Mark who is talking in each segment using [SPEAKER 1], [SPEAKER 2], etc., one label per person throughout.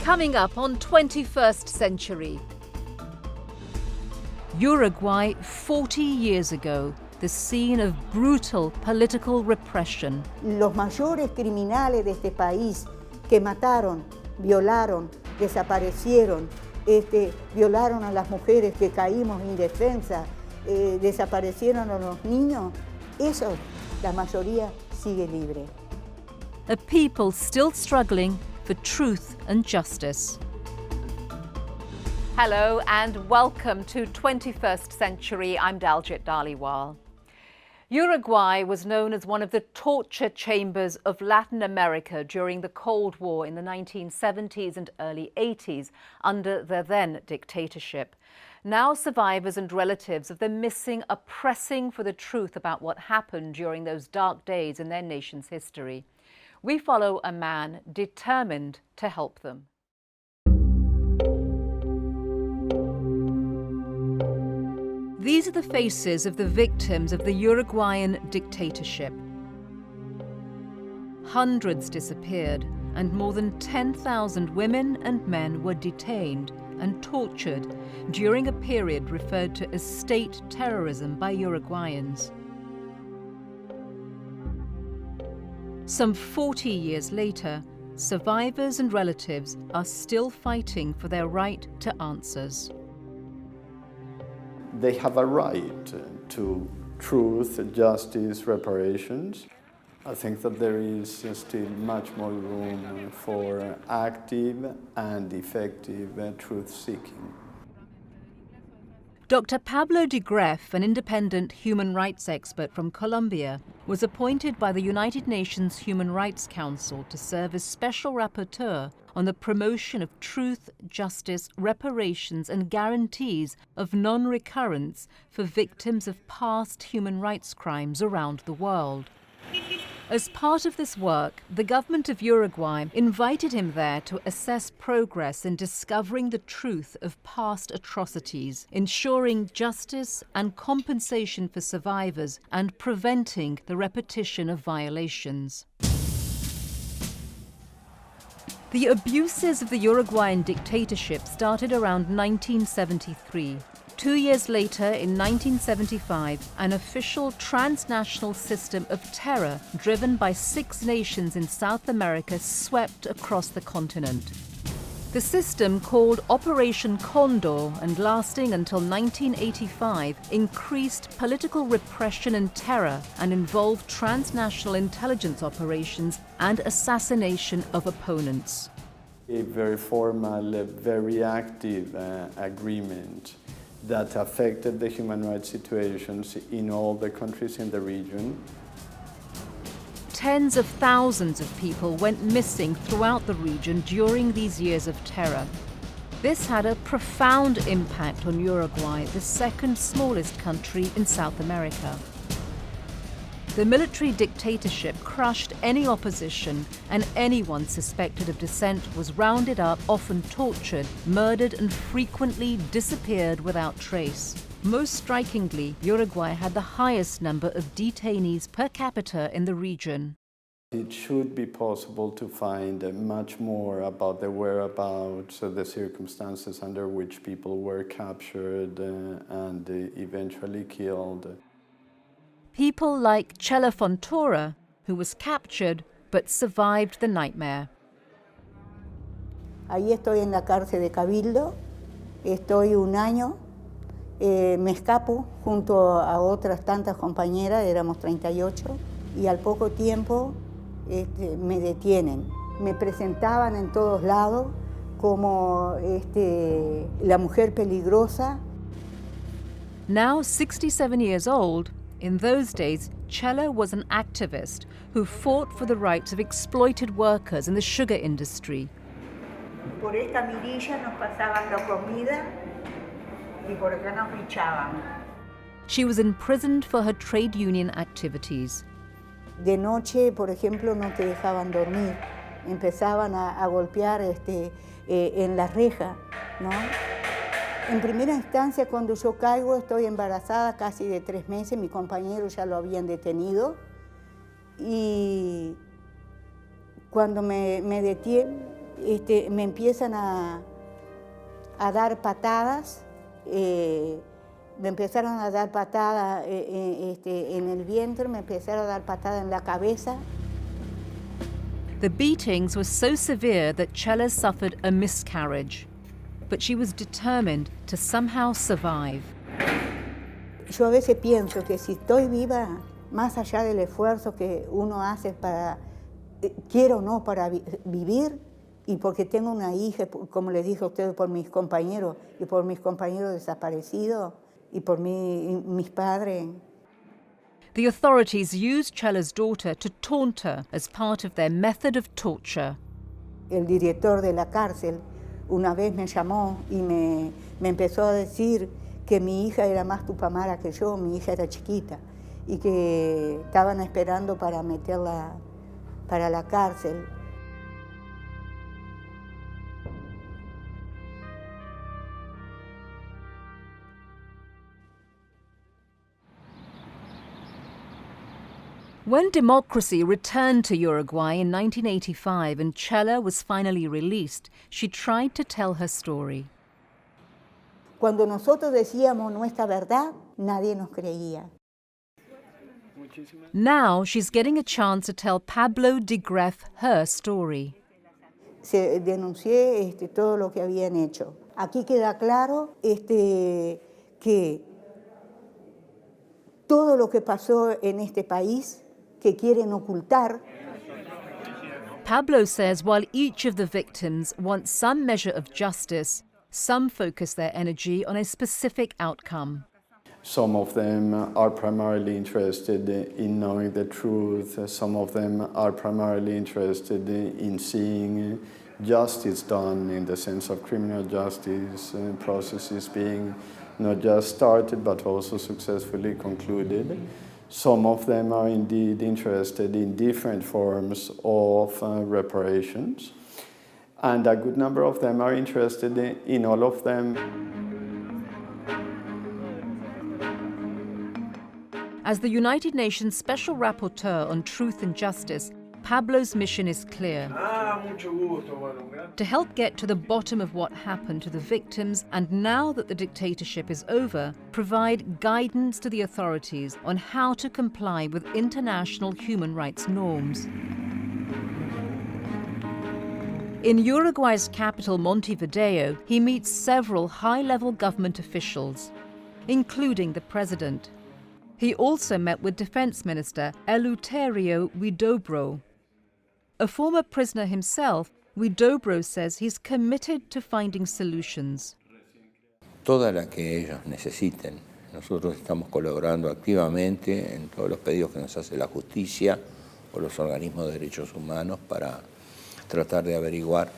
[SPEAKER 1] Coming up on 21st Century. Uruguay 40 years ago, the scene of brutal political repression.
[SPEAKER 2] Los mayores criminales de este país que mataron, violaron, desaparecieron, violaron a las mujeres que caímos indefensas, desaparecieron a los niños, eso, la mayoría sigue libre.
[SPEAKER 1] A people still struggling for truth and justice. Hello and welcome to 21st Century. I'm Daljit Dhaliwal. Uruguay was known as one of the torture chambers of Latin America during the Cold War in the 1970s and early 80s under the then dictatorship. Now survivors and relatives of the missing are pressing for the truth about what happened during those dark days in their nation's history. We follow a man determined to help them. These are the faces of the victims of the Uruguayan dictatorship. Hundreds disappeared, and more than 10,000 women and men were detained and tortured during a period referred to as state terrorism by Uruguayans. Some 40 years later, survivors and relatives are still fighting for their right to answers.
[SPEAKER 3] They have a right to truth, justice, reparations. I think that there is still much more room for active and effective truth-seeking.
[SPEAKER 1] Dr. Pablo de Greff, an independent human rights expert from Colombia, was appointed by the United Nations Human Rights Council to serve as special rapporteur on the promotion of truth, justice, reparations and guarantees of non-recurrence for victims of past human rights crimes around the world. As part of this work, the government of Uruguay invited him there to assess progress in discovering the truth of past atrocities, ensuring justice and compensation for survivors, and preventing the repetition of violations. The abuses of the Uruguayan dictatorship started around 1973. 2 years later, in 1975, an official transnational system of terror driven by 6 nations in South America swept across the continent. The system, called Operation Condor and lasting until 1985, increased political repression and terror and involved transnational intelligence operations and assassination of opponents.
[SPEAKER 3] A very formal, very active agreement that affected the human rights situations in all the countries in the region.
[SPEAKER 1] Tens of thousands of people went missing throughout the region during these years of terror. This had a profound impact on Uruguay, the second smallest country in South America. The military dictatorship crushed any opposition, and anyone suspected of dissent was rounded up, often tortured, murdered, and frequently disappeared without trace. Most strikingly, Uruguay had the highest number of detainees per capita in the region.
[SPEAKER 3] It should be possible to find much more about the whereabouts, the circumstances under which people were captured and eventually killed.
[SPEAKER 1] People like Chela Fontoura, who was captured but survived the nightmare.
[SPEAKER 2] Ahí estoy en la cárcel de Cabildo, estoy un año, me escapo junto a otras tantas compañeras, éramos 38, y al poco tiempo me detienen. Me presentaban en todos lados como la mujer peligrosa.
[SPEAKER 1] Now 67 years old, in those days, Chela was an activist who fought for the rights of exploited workers in the sugar industry.
[SPEAKER 2] Por esta mirilla nos pasaban la comida y por acá nos fichaban.
[SPEAKER 1] She was imprisoned for her trade union activities.
[SPEAKER 2] De noche, por ejemplo, no te dejaban dormir. Empezaban a golpear en la reja, ¿no? En primera instancia, cuando yo caigo, estoy embarazada casi de 3 meses, mi compañero ya lo habían detenido. Y cuando me detienen, me empiezan a dar patadas, me empezaron a dar patadas en el vientre, me empezaron a dar patadas en la cabeza.
[SPEAKER 1] The beatings were so severe that Chela suffered a miscarriage, but she was determined to somehow survive.
[SPEAKER 2] Yo a veces pienso que si estoy viva, más allá del esfuerzo que uno hace para, quiero o no, para vivir, y porque tengo una hija, como les dije a ustedes, por mis compañeros, y por mis compañeros desaparecidos, y por mis padres.
[SPEAKER 1] The authorities used Chela's daughter to taunt her as part of their method of torture.
[SPEAKER 2] El director de la cárcel una vez me llamó y me empezó a decir que mi hija era más tupamara que yo, mi hija era chiquita, y que estaban esperando para meterla para la cárcel.
[SPEAKER 1] When democracy returned to Uruguay in 1985 and Chela was finally released, she tried to tell her story.
[SPEAKER 2] Cuando nosotros decíamos nuestra verdad, nadie nos creía.
[SPEAKER 1] Now she's getting a chance to tell Pablo de Greff her story.
[SPEAKER 2] Se denuncié todo lo que habían hecho. Aquí queda claro que todo lo que pasó en este país que quieren ocultar.
[SPEAKER 1] Pablo says while each of the victims wants some measure of justice, some focus their energy on a specific outcome.
[SPEAKER 3] Some of them are primarily interested in knowing the truth. Some of them are primarily interested in seeing justice done in the sense of criminal justice processes being not just started but also successfully concluded. Some of them are indeed interested in different forms of reparations, and a good number of them are interested in all of them.
[SPEAKER 1] As the United Nations Special Rapporteur on Truth and Justice, Pablo's mission is clear: to help get to the bottom of what happened to the victims, and now that the dictatorship is over, provide guidance to the authorities on how to comply with international human rights norms. In Uruguay's capital, Montevideo, he meets several high-level government officials, including the president. He also met with Defense Minister Eleuterio Huidobro. A former prisoner himself, Huidobro says he's committed to finding solutions.
[SPEAKER 4] Toda la que ellos necesiten. Nosotros estamos colaborando activamente en todos los pedidos que nos hace la justicia o los organismos de derechos humanos para tratar de averiguar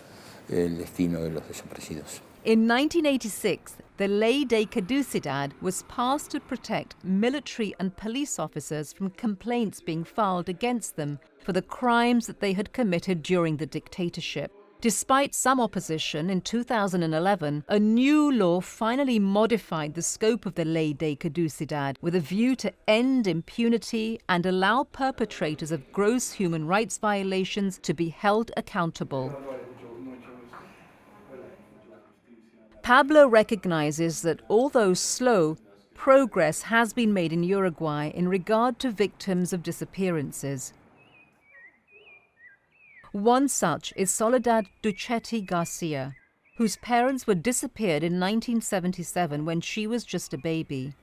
[SPEAKER 4] el destino de los desaparecidos.
[SPEAKER 1] In 1986, the Ley de Caducidad was passed to protect military and police officers from complaints being filed against them for the crimes that they had committed during the dictatorship. Despite some opposition, in 2011, a new law finally modified the scope of the Ley de Caducidad with a view to end impunity and allow perpetrators of gross human rights violations to be held accountable. Pablo recognizes that although slow, progress has been made in Uruguay in regard to victims of disappearances. One such is Soledad Duchetti Garcia, whose parents were disappeared in 1977 when she was just a baby.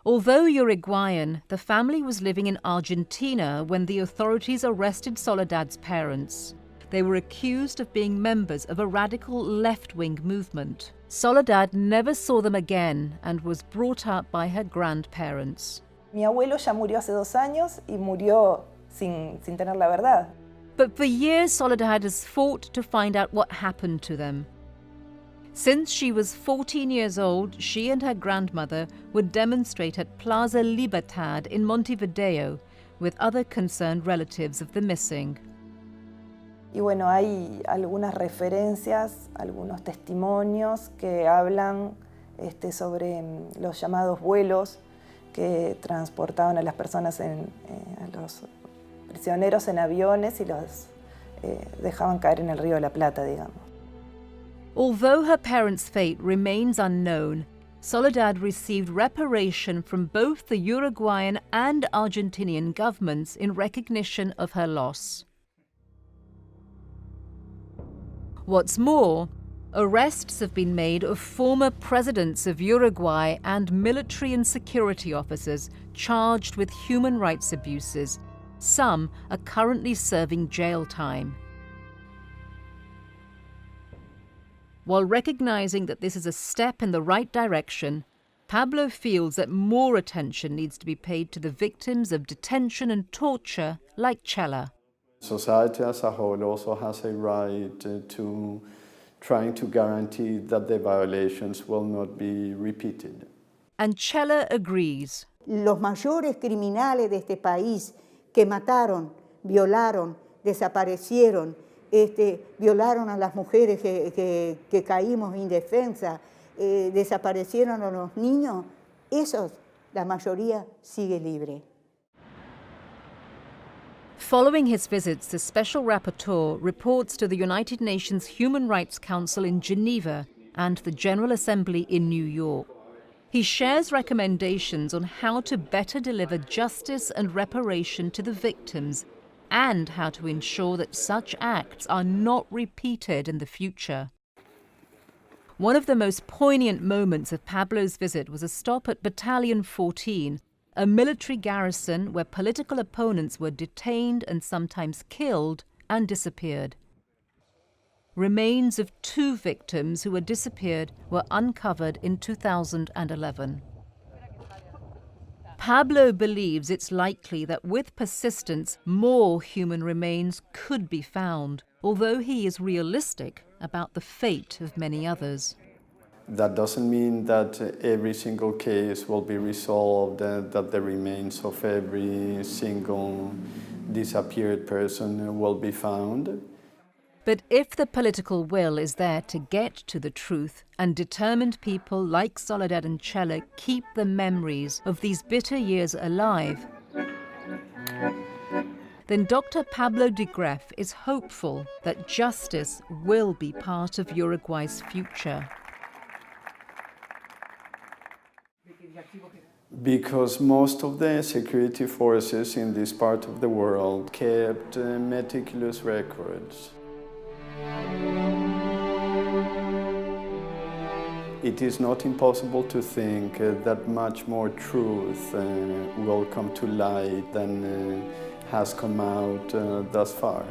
[SPEAKER 1] Although Uruguayan, the family was living in Argentina when the authorities arrested Soledad's parents. They were accused of being members of a radical left-wing movement. Soledad never saw them again and was brought up by her grandparents.
[SPEAKER 5] Mi abuelo ya murió hace 2 años y murió sin tener la verdad.
[SPEAKER 1] But for years, Soledad has fought to find out what happened to them. Since she was 14 years old, she and her grandmother would demonstrate at Plaza Libertad in Montevideo with other concerned relatives of the missing.
[SPEAKER 5] Y bueno, hay algunas referencias, algunos testimonios que hablan sobre los llamados vuelos que transportaban a las personas, a los prisioneros en aviones y los dejaban caer en el río de la Plata, digamos.
[SPEAKER 1] Although her parents' fate remains unknown, Soledad received reparation from both the Uruguayan and Argentinian governments in recognition of her loss. What's more, arrests have been made of former presidents of Uruguay and military and security officers charged with human rights abuses. Some are currently serving jail time. While recognizing that this is a step in the right direction, Pablo feels that more attention needs to be paid to the victims of detention and torture like Chela.
[SPEAKER 3] Society as a whole also has a right to trying to guarantee that the violations will not be repeated.
[SPEAKER 1] And Chela agrees.
[SPEAKER 2] Los mayores criminales de este país que mataron, violaron, desaparecieron, violaron a las mujeres que caímos indefensas, desaparecieron a los niños, esos, la mayoría sigue libre.
[SPEAKER 1] Following his visits, the Special Rapporteur reports to the United Nations Human Rights Council in Geneva and the General Assembly in New York. He shares recommendations on how to better deliver justice and reparation to the victims and how to ensure that such acts are not repeated in the future. One of the most poignant moments of Pablo's visit was a stop at Battalion 14, a military garrison where political opponents were detained and sometimes killed and disappeared. Remains of 2 victims who were disappeared were uncovered in 2011. Pablo believes it's likely that with persistence, more human remains could be found, although he is realistic about the fate of many others.
[SPEAKER 3] That doesn't mean that every single case will be resolved, that the remains of every single disappeared person will be found.
[SPEAKER 1] But if the political will is there to get to the truth, and determined people like Soledad and Chela keep the memories of these bitter years alive, then Dr. Pablo de Greff is hopeful that justice will be part of Uruguay's future.
[SPEAKER 3] Because most of the security forces in this part of the world kept meticulous records. It is not impossible to think that much more truth will come to light than has come out thus far.